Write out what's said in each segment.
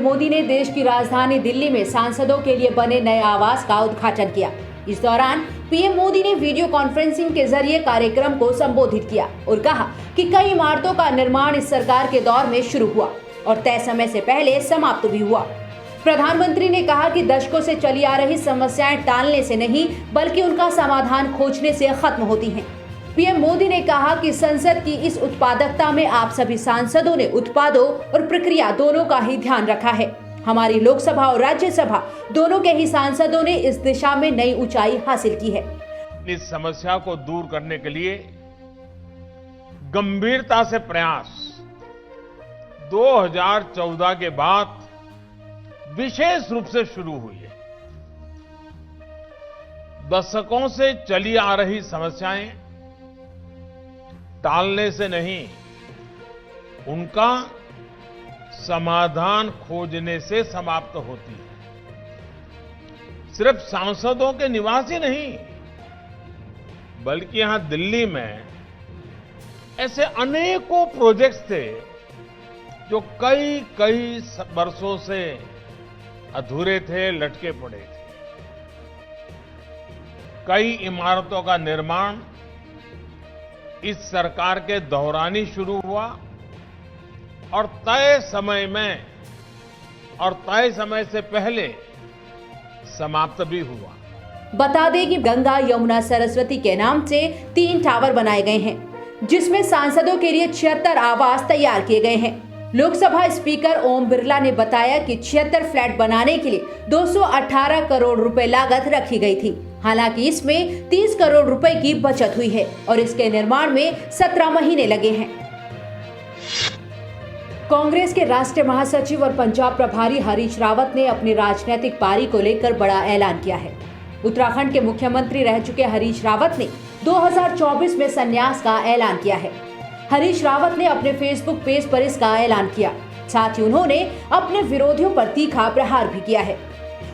मोदी ने देश की राजधानी दिल्ली में सांसदों के लिए बने नए आवास का उद्घाटन किया। इस दौरान पीएम मोदी ने वीडियो कॉन्फ्रेंसिंग के जरिए कार्यक्रम को संबोधित किया और कहा कि कई इमारतों का निर्माण इस सरकार के दौर में शुरू हुआ और तय समय से पहले समाप्त भी हुआ। प्रधानमंत्री ने कहा कि दशकों से चली आ रही समस्याएं टालने से नहीं बल्कि उनका समाधान खोजने से खत्म होती हैं। पीएम मोदी ने कहा कि संसद की इस उत्पादकता में आप सभी सांसदों ने उत्पादों और प्रक्रिया दोनों का ही ध्यान रखा है। हमारी लोकसभा और राज्यसभा दोनों के ही सांसदों ने इस दिशा में नई ऊंचाई हासिल की है। इस समस्या को दूर करने के लिए गंभीरता से प्रयास 2014 के बाद विशेष रूप से शुरू हुई है। दशकों से चली आ रही समस्याएं टालने से नहीं, उनका समाधान खोजने से समाप्त होती है। सिर्फ सांसदों के निवास ही नहीं, बल्कि यहां दिल्ली में ऐसे अनेकों प्रोजेक्ट्स थे जो कई वर्षों से अधूरे थे, लटके पड़े थे। कई इमारतों का निर्माण इस सरकार के दौरान ही शुरू हुआ और तय समय से पहले समाप्त भी हुआ। बता दें कि गंगा, यमुना, सरस्वती के नाम से 3 टावर बनाए गए हैं, जिसमें सांसदों के लिए 76 आवास तैयार किए गए हैं। लोकसभा स्पीकर ओम बिरला ने बताया कि 76 फ्लैट बनाने के लिए 218 करोड़ रुपए लागत रखी गई थी। हालांकि इसमें 30 करोड़ रुपए की बचत हुई है और इसके निर्माण में 17 महीने लगे हैं। कांग्रेस के राष्ट्रीय महासचिव और पंजाब प्रभारी हरीश रावत ने अपनी राजनीतिक पारी को लेकर बड़ा ऐलान किया है। उत्तराखंड के मुख्यमंत्री रह चुके हरीश रावत ने 2024 में संन्यास का ऐलान किया है। हरीश रावत ने अपने फेसबुक पेज पर इसका ऐलान किया। साथ ही उन्होंने अपने विरोधियों पर तीखा प्रहार भी किया है।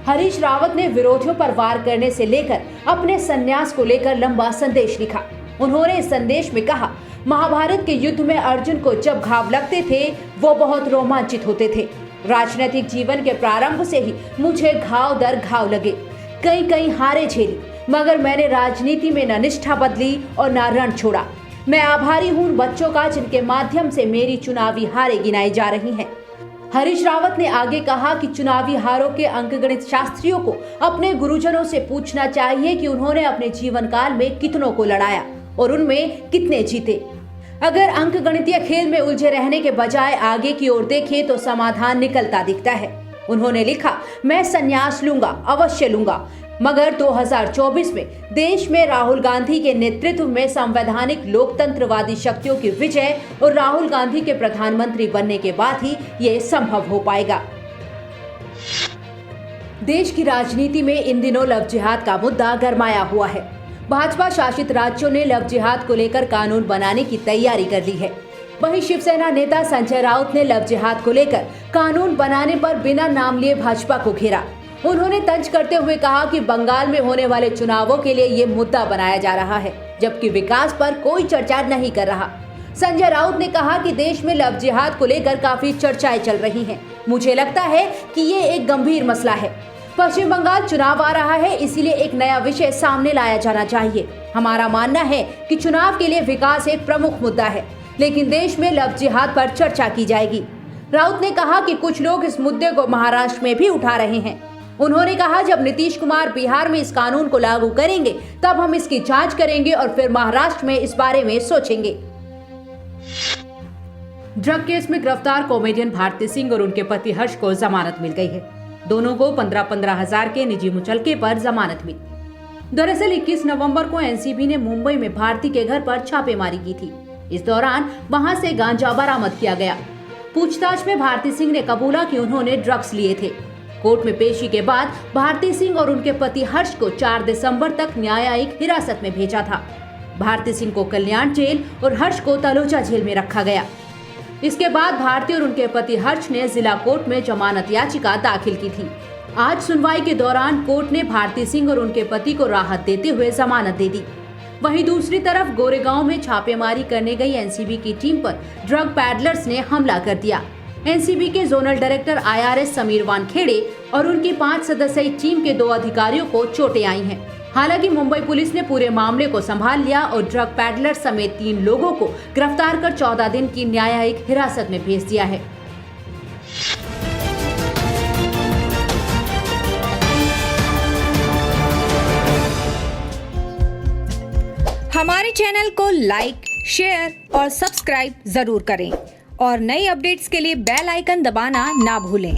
हरीश रावत ने विरोधियों पर वार करने से लेकर अपने संन्यास को लेकर लंबा संदेश लिखा। उन्होंने इस संदेश में कहा, महाभारत के युद्ध में अर्जुन को जब घाव लगते थे वो बहुत रोमांचित होते थे। राजनीतिक जीवन के प्रारंभ से ही मुझे घाव दर घाव लगे, कई हारे झेली, मगर मैंने राजनीति में न निष्ठा बदली और न रण छोड़ा। मैं आभारी हूं उन बच्चों का जिनके माध्यम से मेरी चुनावी हारें गिनाई जा रही हैं। हरीश रावत ने आगे कहा कि चुनावी हारों के अंकगणित शास्त्रियों को अपने गुरुजनों से पूछना चाहिए कि उन्होंने अपने जीवन काल में कितनों को लड़ाया और उनमें कितने जीते। अगर अंकगणितीय खेल में उलझे रहने के बजाय आगे की ओर देखें तो समाधान निकलता दिखता है। उन्होंने लिखा, मैं संन्यास लूंगा, अवश्य लूंगा, मगर 2024 में देश में राहुल गांधी के नेतृत्व में संवैधानिक लोकतंत्रवादी शक्तियों की विजय और राहुल गांधी के प्रधानमंत्री बनने के बाद ही ये संभव हो पाएगा। देश की राजनीति में इन दिनों लव जिहाद का मुद्दा गरमाया हुआ है। भाजपा शासित राज्यों ने लव जिहाद को लेकर कानून बनाने की तैयारी कर ली है। वहीं शिवसेना नेता संजय राउत ने लव जिहाद को लेकर कानून बनाने पर बिना नाम लिए भाजपा को घेरा। उन्होंने तंज करते हुए कहा कि बंगाल में होने वाले चुनावों के लिए ये मुद्दा बनाया जा रहा है, जबकि विकास पर कोई चर्चा नहीं कर रहा। संजय राउत ने कहा कि देश में लव जिहाद को लेकर काफी चर्चाएं चल रही हैं। मुझे लगता है कि ये एक गंभीर मसला है। पश्चिम बंगाल चुनाव आ रहा है, इसीलिए एक नया विषय सामने लाया जाना चाहिए। हमारा मानना है कि चुनाव के लिए विकास एक प्रमुख मुद्दा है, लेकिन देश में लव जिहाद पर चर्चा की जाएगी। राउत ने कहा कि कुछ लोग इस मुद्दे को महाराष्ट्र में भी उठा रहे हैं। उन्होंने कहा, जब नीतीश कुमार बिहार में इस कानून को लागू करेंगे तब हम इसकी जांच करेंगे और फिर महाराष्ट्र में इस बारे में सोचेंगे। ड्रग केस में गिरफ्तार कॉमेडियन भारती सिंह और उनके पति हर्ष को जमानत मिल गई है। दोनों को 15-15 हजार के निजी मुचलके पर जमानत मिली। दरअसल 21 नवंबर को एनसीबी ने मुंबई में भारती के घर पर छापेमारी की थी। इस दौरान वहां से गांजा बरामद किया गया। पूछताछ में भारती सिंह ने कबूला कि उन्होंने ड्रग्स लिए थे। कोर्ट में पेशी के बाद भारती सिंह और उनके पति हर्ष को 4 दिसंबर तक न्यायिक हिरासत में भेजा था। भारती सिंह को कल्याण जेल और हर्ष को तलोजा जेल में रखा गया। इसके बाद भारती और उनके पति हर्ष ने जिला कोर्ट में जमानत याचिका दाखिल की थी। आज सुनवाई के दौरान कोर्ट ने भारती सिंह और उनके पति को राहत देते हुए जमानत दे दी। वहीं दूसरी तरफ गोरेगांव में छापेमारी करने गई एनसीबी की टीम पर ड्रग पैडलर्स ने हमला कर दिया। एनसीबी के zonal director IRS Sameer Wankhede और उनकी 5 सदस्यीय टीम के 2 अधिकारियों को चोटें आई हैं। हालांकि मुंबई पुलिस ने पूरे मामले को संभाल लिया और ड्रग पैडलर समेत 3 लोगों को गिरफ्तार कर 14 दिन की न्यायिक हिरासत में भेज दिया है। हमारे चैनल को लाइक, शेयर और सब्सक्राइब जरूर करें और नई अपडेट्स के लिए बेल आइकन दबाना ना भूलें।